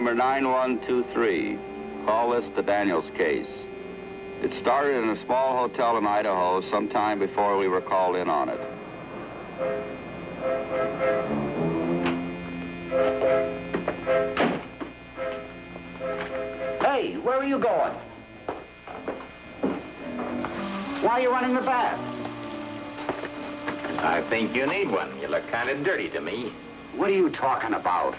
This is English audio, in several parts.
number 9123. Call this the Daniels case. It started in a small hotel in Idaho sometime before we were called in on it. Hey, where are you going? Why are you running the bath? I think you need one. You look kind of dirty to me. What are you talking about?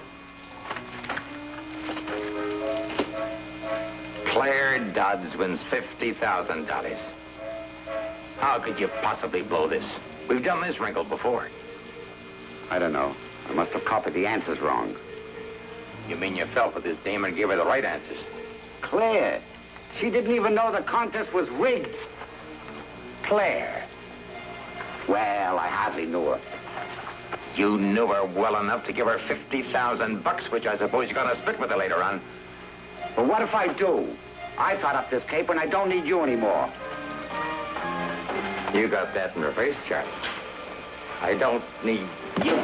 Claire Dodds wins $50,000. How could you possibly blow this? We've done this wrinkle before. I don't know. I must have copied the answers wrong. You mean you felt with this dame and gave her the right answers? Claire. She didn't even know the contest was rigged. Claire. Well, I hardly knew her. You knew her well enough to give her $50,000, which I suppose you're going to split with her later on. But what if I do? I thought up this caper and I don't need you anymore. You got that in reverse, Charlie. I don't need you.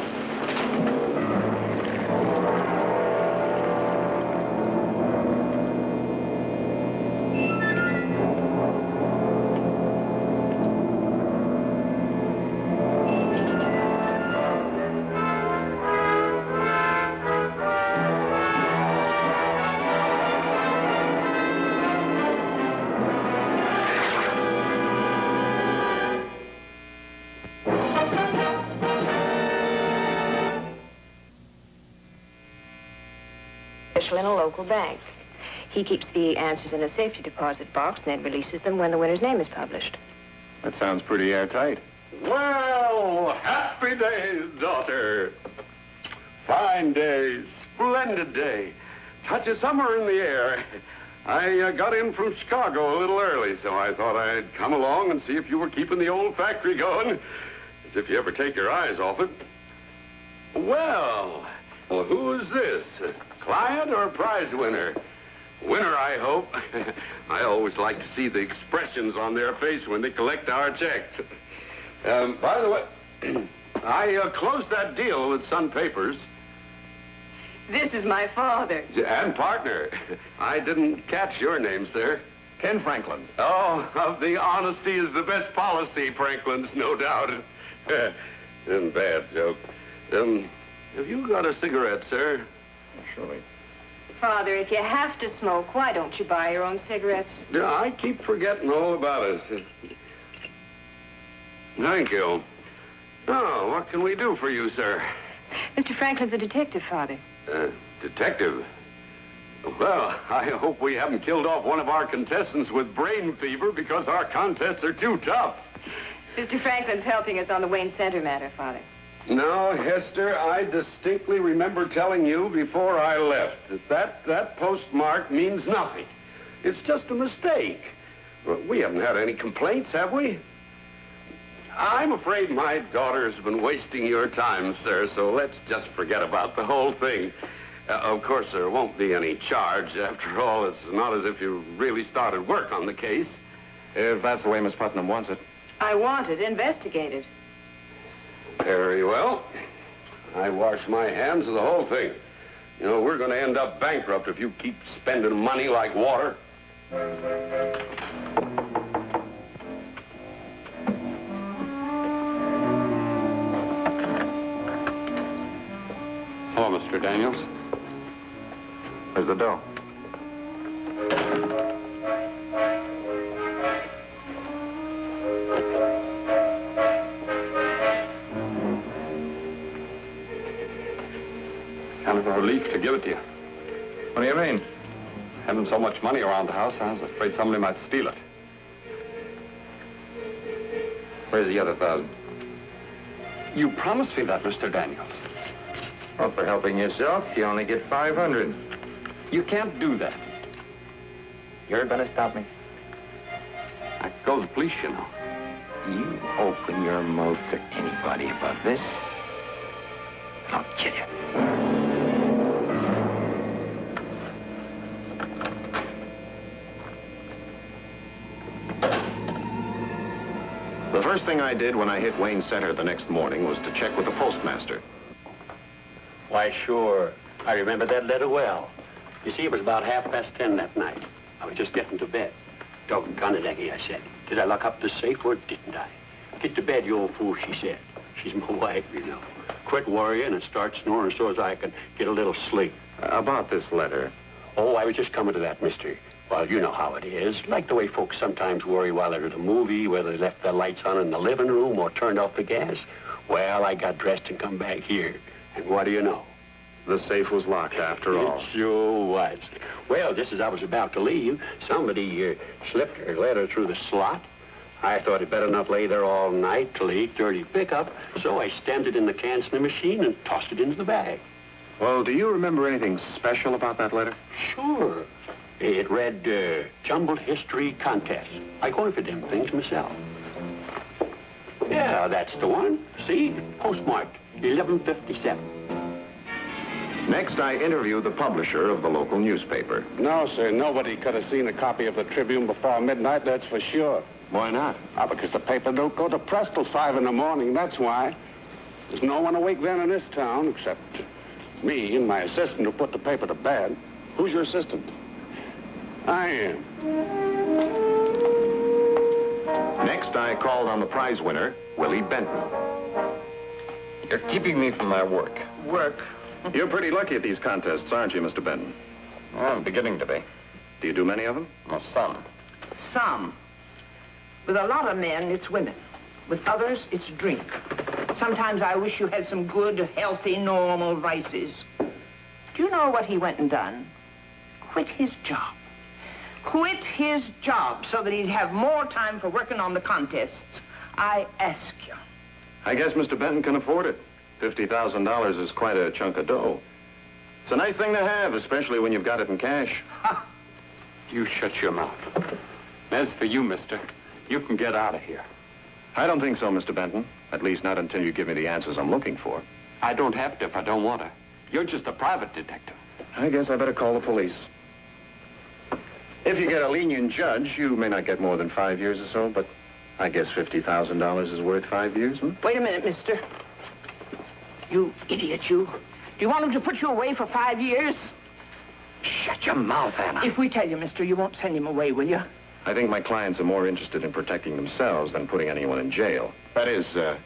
In a local bank. He keeps the answers in a safety deposit box and then releases them when the winner's name is published. That sounds pretty airtight. Well, happy days, daughter. Fine day, splendid day. Touch of summer in the air. I got in from Chicago a little early, so I thought I'd come along and see if you were keeping the old factory going, as if you ever take your eyes off it. Well, who is this? Client or prize winner? Winner, I hope. I always like to see the expressions on their face when they collect our checks. By the way, I closed that deal with Sun Papers. This is my father. And partner. I didn't catch your name, sir. Ken Franklin. Oh, the honesty is the best policy, Franklin's, no doubt. Bad joke. Have you got a cigarette, sir? Surely. Father, if you have to smoke, why don't you buy your own cigarettes? Yeah, I keep forgetting all about it. Thank you. Oh, what can we do for you, sir? Mr. Franklin's a detective, Father. Detective? Well, I hope we haven't killed off one of our contestants with brain fever because our contests are too tough. Mr. Franklin's helping us on the Wayne Center matter, Father. No, Hester, I distinctly remember telling you before I left that postmark means nothing. It's just a mistake. Well, we haven't had any complaints, have we? I'm afraid my daughter's been wasting your time, sir, so let's just forget about the whole thing. Of course, there won't be any charge. After all, it's not as if you really started work on the case. If that's the way Miss Putnam wants it. I want it investigated. Very well. I wash my hands of the whole thing. You know, we're going to end up bankrupt if you keep spending money like water. Hello, Mr. Daniels. Where's the dough? Kind of a relief to give it to you. What do you mean? Having so much money around the house, I was afraid somebody might steal it. Where's the other 1,000? You promised me that, Mr. Daniels. Well, for helping yourself, you only get 500. You can't do that. You're gonna stop me? I go to the police, you know. You open your mouth to anybody about this, I'll kill you. The first thing I did when I hit Wayne Center the next morning was to check with the postmaster. Why, sure. I remember that letter well. You see, it was about 10:30 that night. I was just getting to bed. Doggone it, Aggie, I said. Did I lock up the safe or didn't I? Get to bed, you old fool, she said. She's my wife, you know. Quit worrying and start snoring so as I can get a little sleep. About this letter. Oh, I was just coming to that, mister. Well, you know how it is. Like the way folks sometimes worry while they're at a movie, whether they left the lights on in the living room or turned off the gas. Well, I got dressed and come back here. And what do you know? The safe was locked after all. It sure was. Well, just as I was about to leave, somebody slipped her letter through the slot. I thought it better not lay there all night till the 8:30 pickup, so I stamped it in the cans in the machine and tossed it into the bag. Well, do you remember anything special about that letter? Sure. It read, Jumbled History Contest. I go in for them things myself. Yeah, that's the one. See? Postmarked 1157. Next, I interviewed the publisher of the local newspaper. No, sir. Nobody could have seen a copy of the Tribune before midnight, that's for sure. Why not? Because the paper don't go to press till 5 in the morning, that's why. There's no one awake then in this town except me and my assistant who put the paper to bed. Who's your assistant? I am. Next, I called on the prize winner, Willie Benton. You're keeping me from my work. Work? You're pretty lucky at these contests, aren't you, Mr. Benton? Well, I'm beginning to be. Do you do many of them? Well, some. Some. With a lot of men, it's women. With others, it's drink. Sometimes I wish you had some good, healthy, normal vices. Do you know what he went and done? Quit his job. Quit his job so that he'd have more time for working on the contests. I ask you. I guess Mr. Benton can afford it. $50,000 is quite a chunk of dough. It's a nice thing to have, especially when you've got it in cash. Ha! You shut your mouth. As for you, mister, you can get out of here. I don't think so, Mr. Benton. At least not until you give me the answers I'm looking for. I don't have to if I don't want to. You're just a private detective. I guess I better call the police. If you get a lenient judge, you may not get more than 5 years or so, but I guess $50,000 is worth 5 years, hmm? Wait a minute, mister. You idiot, you. Do you want him to put you away for 5 years? Shut your mouth, Anna. If we tell you, mister, you won't send him away, will you? I think my clients are more interested in protecting themselves than putting anyone in jail. That is,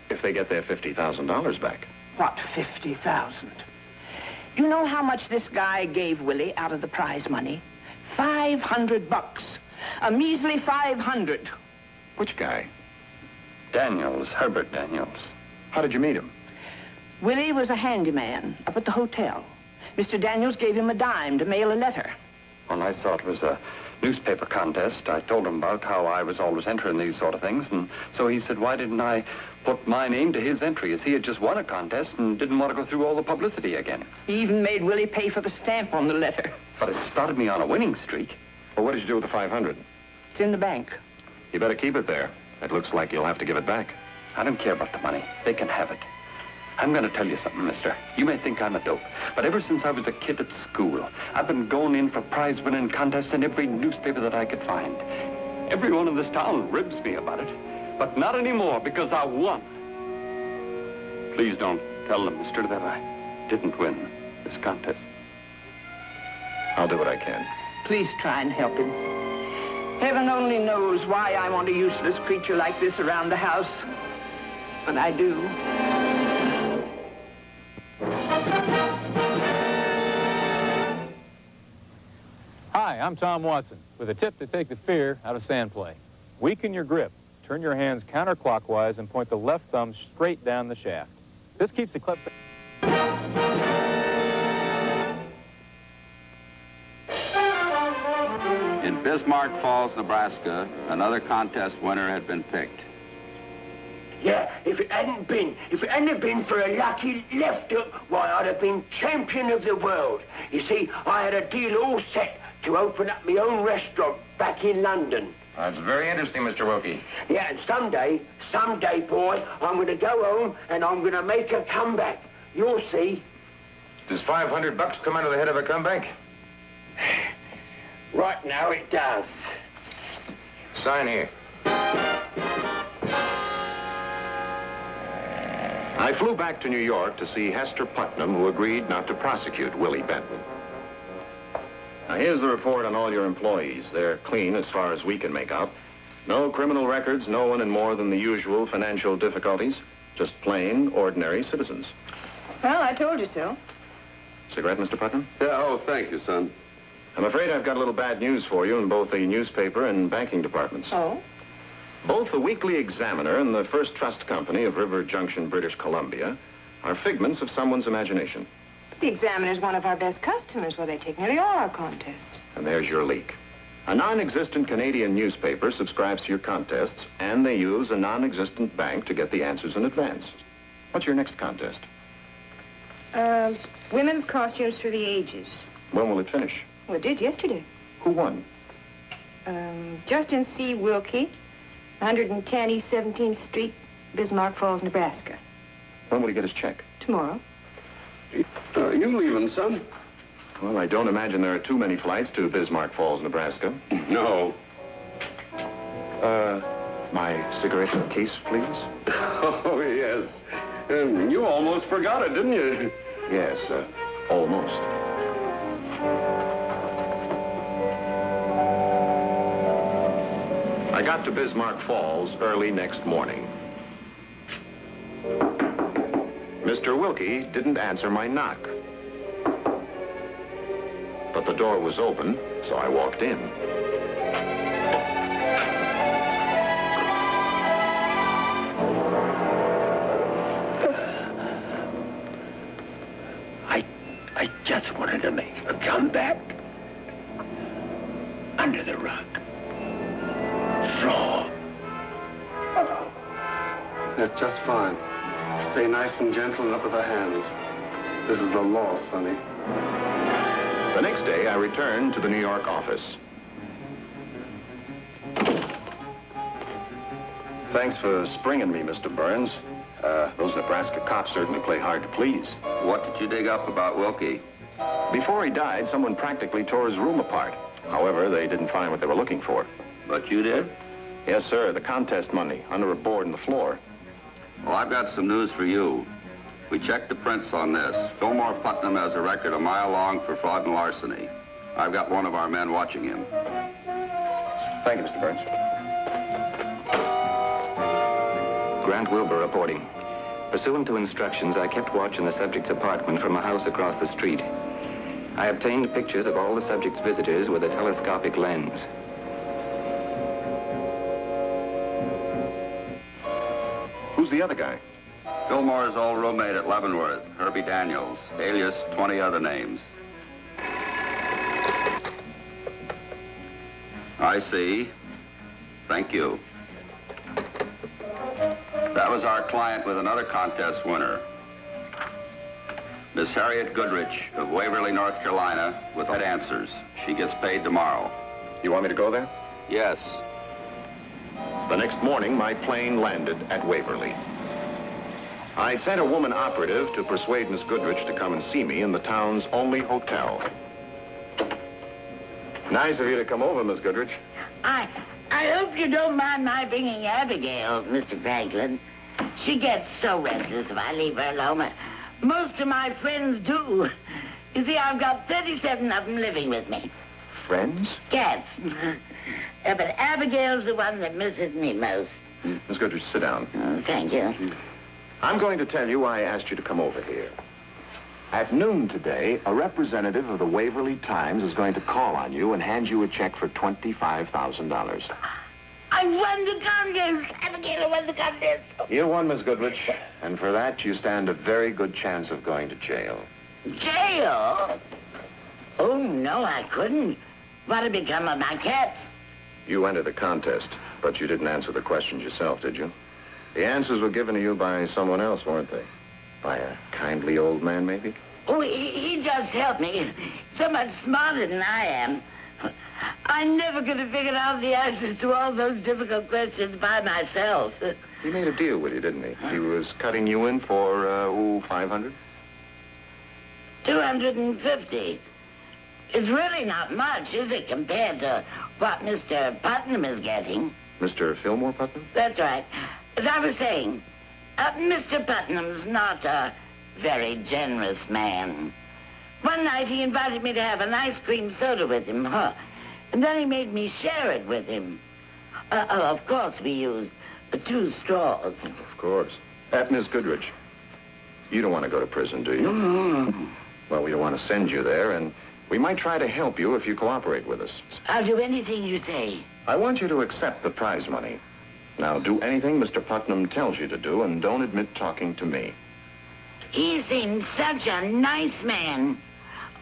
if they get their $50,000 back. What, 50,000? You know how much this guy gave Willie out of the prize money? $500. A measly 500. Which guy? Daniels, Herbert Daniels. How did you meet him? Willie was a handyman up at the hotel. Mr. Daniels gave him a dime to mail a letter. When I saw it was a newspaper contest, I told him about how I was always entering these sort of things, and so he said, why didn't I put my name to his entry, as he had just won a contest and didn't want to go through all the publicity again. He even made Willie pay for the stamp on the letter. But it started me on a winning streak. Well, what did you do with the 500? It's in the bank. You better keep it there. It looks like you'll have to give it back. I don't care about the money. They can have it. I'm going to tell you something, mister. You may think I'm a dope, but ever since I was a kid at school, I've been going in for prize-winning contests in every newspaper that I could find. Everyone in this town ribs me about it, but not anymore because I won. Please don't tell them, mister, that I didn't win this contest. I'll do what I can. Please try and help him. Heaven only knows why I want a useless creature like this around the house. But I do. Hi, I'm Tom Watson, with a tip to take the fear out of sand play. Weaken your grip. Turn your hands counterclockwise and point the left thumb straight down the shaft. This keeps the clip... In Bismarck Falls, Nebraska, another contest winner had been picked. Yeah, if it hadn't been for a lucky left hook, why, I'd have been champion of the world. You see, I had a deal all set to open up my own restaurant back in London. That's very interesting, Mr. Wilkie. Yeah, and someday, boy, I'm going to go home and I'm going to make a comeback. You'll see. Does $500 come out of the head of a comeback? Right now it does. Sign here. I flew back to New York to see Hester Putnam, who agreed not to prosecute Willie Benton. Now, here's the report on all your employees. They're clean as far as we can make out. No criminal records, no one in more than the usual financial difficulties. Just plain, ordinary citizens. Well, I told you so. Cigarette, Mr. Putnam? Yeah, oh, thank you, son. I'm afraid I've got a little bad news for you in both the newspaper and banking departments. Oh? Both the Weekly Examiner and the First Trust Company of River Junction, British Columbia, are figments of someone's imagination. The Examiner's one of our best customers. Well, they take nearly all our contests. And there's your leak. A non-existent Canadian newspaper subscribes to your contests, and they use a non-existent bank to get the answers in advance. What's your next contest? Women's costumes for the ages. When will it finish? Well, it did yesterday. Who won? Justin C. Wilkie, 110 East 17th Street, Bismarck Falls, Nebraska. When will he get his check? Tomorrow. You leaving, son? Well, I don't imagine there are too many flights to Bismarck Falls, Nebraska. No. My cigarette case, please? Oh, yes. And you almost forgot it, didn't you? Yes, almost. I got to Bismarck Falls early next morning. Mr. Wilkie didn't answer my knock. But the door was open, so I walked in. I just wanted to make a comeback. Under the rug. Floor. That's just fine. Stay nice and gentle and up with the hands. This is the law, Sonny. The next day, I returned to the New York office. Thanks for springing me, Mr. Burns. Those Nebraska cops certainly play hard to please. What did you dig up about Wilkie? Before he died, someone practically tore his room apart. However, they didn't find what they were looking for. But you did? Yes, sir, the contest money under a board in the floor. Well, I've got some news for you. We checked the prints on this. Fillimore Putnam has a record a mile long for fraud and larceny. I've got one of our men watching him. Thank you, Mr. Burns. Grant Wilbur reporting. Pursuant to instructions, I kept watch in the subject's apartment from a house across the street. I obtained pictures of all the subject's visitors with a telescopic lens. Who's the other guy? Fillmore's old roommate at Leavenworth, Herbie Daniels, alias 20 other names. I see. Thank you. That was our client with another contest winner. Miss Harriet Goodrich of Waverly, North Carolina, with right answers. She gets paid tomorrow. You want me to go there? Yes. The next morning, my plane landed at Waverly. I'd sent a woman operative to persuade Miss Goodrich to come and see me in the town's only hotel. Nice of you to come over, Miss Goodrich. I hope you don't mind my bringing Abigail, Mr. Franklin. She gets so restless if I leave her alone. Most of my friends do. You see, I've got 37 of them living with me. Friends? Cats. But Abigail's the one that misses me most. Miss Goodrich, sit down. Oh, thank you. I'm going to tell you why I asked you to come over here. At noon today, a representative of the Waverly Times is going to call on you and hand you a check for $25,000. I won the contest. Abigail won the contest. You won, Miss Goodrich, and for that, you stand a very good chance of going to jail. Jail? Oh, no, I couldn't. What'd become of my cats? You entered the contest, but you didn't answer the questions yourself, did you? The answers were given to you by someone else, weren't they? By a kindly old man, maybe? Oh, he just helped me. So much smarter than I am. I never could have figured out the answers to all those difficult questions by myself. He made a deal with you, didn't he? He was cutting you in for, $500? 250. It's really not much, is it, compared to what Mr. Putnam is getting? Mr. Fillimore Putnam? That's right. As I was saying, Mr. Putnam's not a very generous man. One night he invited me to have an ice cream soda with him, and then he made me share it with him. Of course, we used 2 straws. Of course. Miss Goodrich, you don't want to go to prison, do you? Mm. Well, we don't want to send you there, and we might try to help you if you cooperate with us. I'll do anything you say. I want you to accept the prize money. Now, do anything Mr. Putnam tells you to do, and don't admit talking to me. He seemed such a nice man.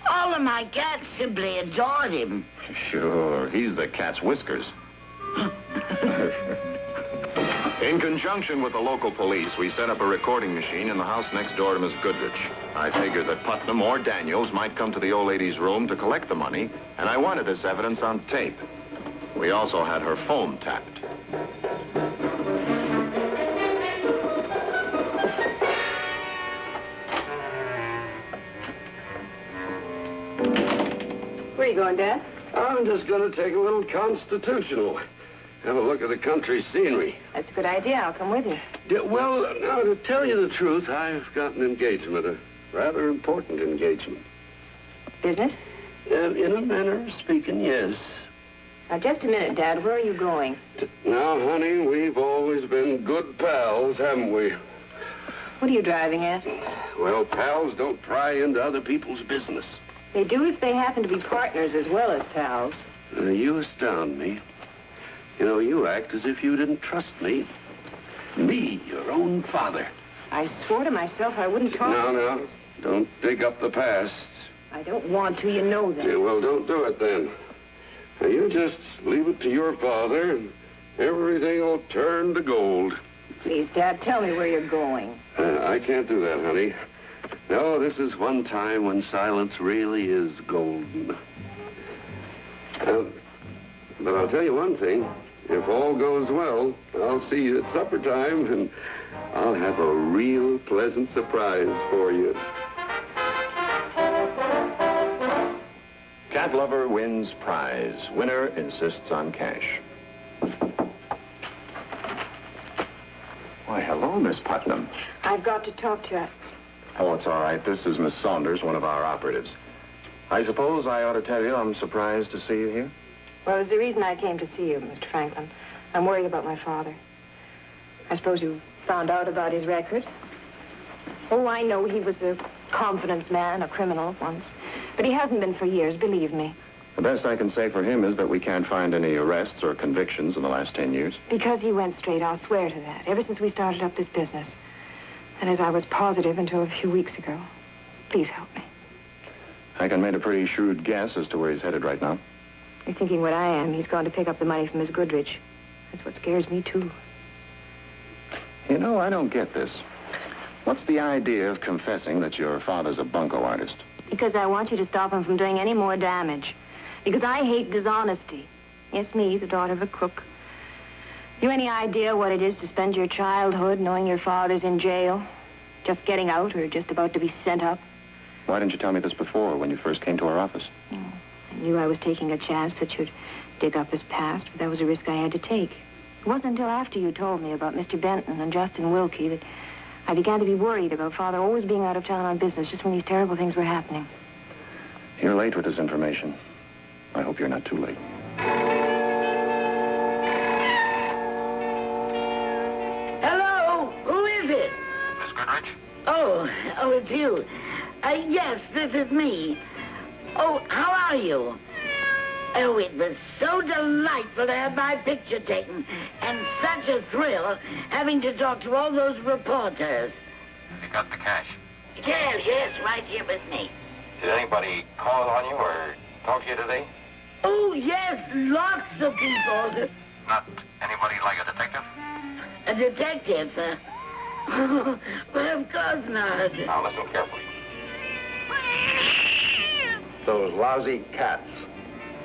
All of my cats simply adored him. Sure, he's the cat's whiskers. In conjunction with the local police, we set up a recording machine in the house next door to Miss Goodrich. I figured that Putnam or Daniels might come to the old lady's room to collect the money, and I wanted this evidence on tape. We also had her phone tapped. Where are you going, Dad? I'm just going to take a little constitutional. Have a look at the country scenery. That's a good idea. I'll come with you. Well, now, to tell you the truth, I've got an engagement, a rather important engagement. Business? In a manner of speaking, yes. Now, just a minute, Dad. Where are you going? Now, honey, we've always been good pals, haven't we? What are you driving at? Well, pals don't pry into other people's business. They do if they happen to be partners as well as pals. You astound me. You know, you act as if you didn't trust me. Me, your own father. I swore to myself I wouldn't talk. No. Don't dig up the past. I don't want to, you know that. Yeah, well, don't do it then. Now, you just leave it to your father, and everything will turn to gold. Please, Dad, tell me where you're going. I can't do that, honey. No, this is one time when silence really is golden. But I'll tell you one thing. If all goes well, I'll see you at supper time, and I'll have a real pleasant surprise for you. Cat lover wins prize. Winner insists on cash. Why, hello, Miss Putnam. I've got to talk to you. Oh, it's all right. This is Miss Saunders, one of our operatives. I suppose I ought to tell you I'm surprised to see you here. Well, there's a reason I came to see you, Mr. Franklin. I'm worried about my father. I suppose you found out about his record. Oh, I know he was a confidence man, a criminal once. But he hasn't been for years, believe me. The best I can say for him is that we can't find any arrests or convictions in the last 10 years. Because he went straight, I'll swear to that, ever since we started up this business. And as I was positive until a few weeks ago. Please help me. I can make a pretty shrewd guess as to where he's headed right now. You're thinking what I am. He's gone to pick up the money from Miss Goodrich. That's what scares me, too. You know, I don't get this. What's the idea of confessing that your father's a bunco artist? Because I want you to stop him from doing any more damage. Because I hate dishonesty. Yes, me, the daughter of a cook. You any idea what it is to spend your childhood knowing your father's in jail? Just getting out or just about to be sent up? Why didn't you tell me this before, when you first came to our office? Oh, I knew I was taking a chance that you'd dig up his past, but that was a risk I had to take. It wasn't until after you told me about Mr. Benton and Justin Wilkie that I began to be worried about Father always being out of town on business just when these terrible things were happening. You're late with this information. I hope you're not too late. Hello? Who is it? Miss Goodrich? Oh, it's you. Yes, this is me. Oh, how are you? Oh, it was so delightful to have my picture taken, and such a thrill having to talk to all those reporters. You got the cash? Yes, right here with me. Did anybody call on you or talk to you today? Oh, yes, lots of people. Not anybody like a detective? A detective? Well, of course not. Now listen carefully. Those lousy cats.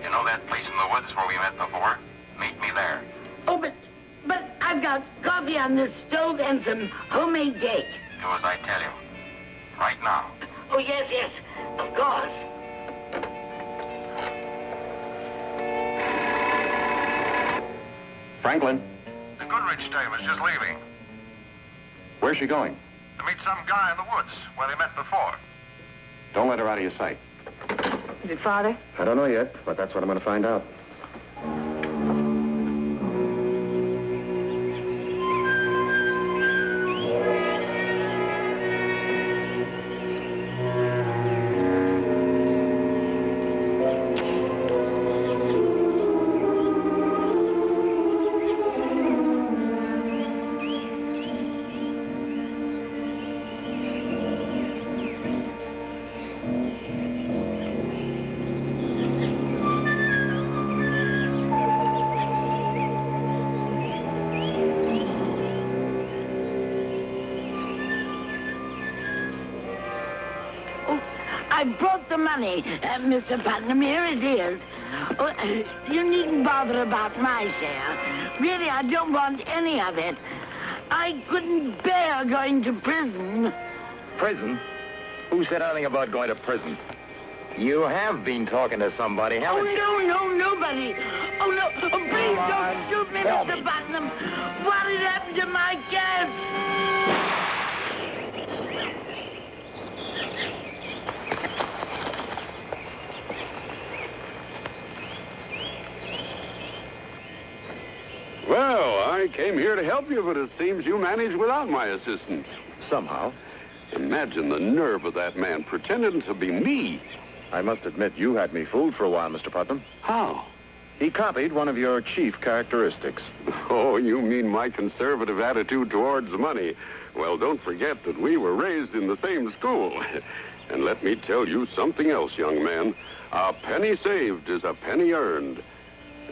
You know that place in the woods where we met before? Meet me there. Oh, but I've got coffee on the stove and some homemade cake. Do as I tell you. Right now. Oh, yes, of course. Franklin, The Goodrich team is just leaving where's she going? to meet some guy in the woods where they met before. Don't let her out of your sight. Is it Father? I don't know yet, but that's what I'm going to find out. I brought the money, Mr. Putnam. Here it is. Oh, you needn't bother about my share. Really, I don't want any of it. I couldn't bear going to prison. Prison? Who said anything about going to prison? You have been talking to somebody, haven't you? No, nobody. Oh, no. Oh, please don't shoot me, Mr. Putnam. What had happened to my cat? Well, I came here to help you, but it seems you managed without my assistance. Somehow. Imagine the nerve of that man pretending to be me. I must admit you had me fooled for a while, Mr. Putnam. How? He copied one of your chief characteristics. Oh, you mean my conservative attitude towards money. Well, don't forget that we were raised in the same school. And let me tell you something else, young man. A penny saved is a penny earned.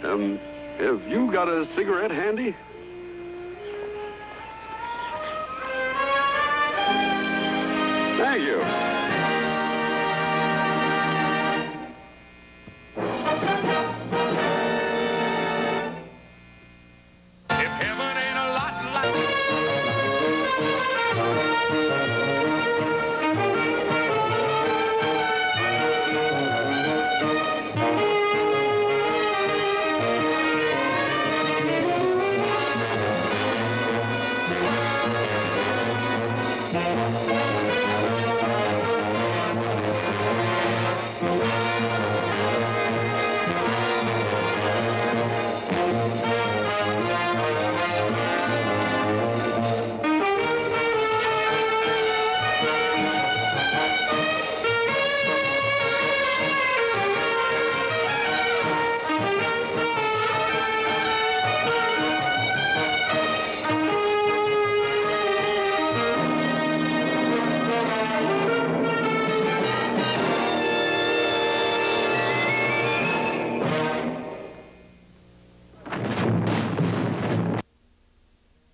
Have you got a cigarette handy?